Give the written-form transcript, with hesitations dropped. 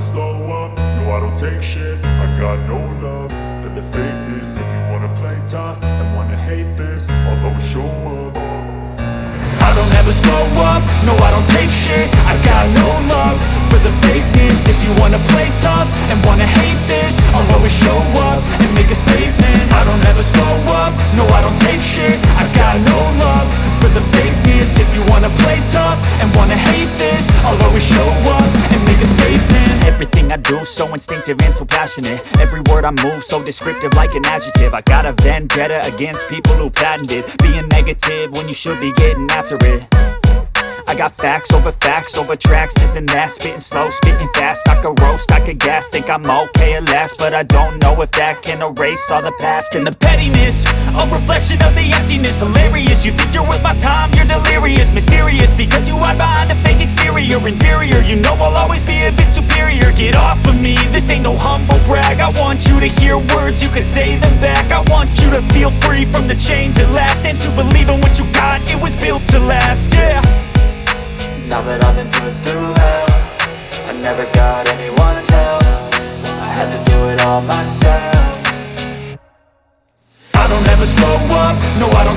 slow up, no I don't take shit. I got no love for the fakeness. If you wanna play tough and wanna hate this, I'll always show up. I don't ever slow up, no I don't take shit. I got no love for the fakeness. If you wanna play tough and wanna hate this, I'll always show up and make a statement. I don't ever slow up, no I don't take shit. I got no love for the fakeness. If you wanna play tough and wanna hate this, I'll always show up and make a statement. Everything I do so instinctive and so passionate. Every word I move so descriptive like an adjective. I got a vendetta against people who patented being negative when you should be getting after it. I got facts over tracks, this and that. Spitting slow, spitting fast, I could roast, I could gas. Think I'm okay at last, but I don't know if that can erase all the past. And the pettiness, a reflection of the emptiness. Hilarious, you think you're worth my time, you're delirious. Mysterious, because you hide behind a fake exterior. Inferior, you know I'll always be a bit superior. Get off of me, this ain't no humble brag. I want you to hear words, you can say them back. I want you to feel free from the chains at last, and to believe in what you got, it was built to last, yeah. Now that I've been put through hell, I never got anyone's help. I had to do it all myself. I don't ever slow up, no I don't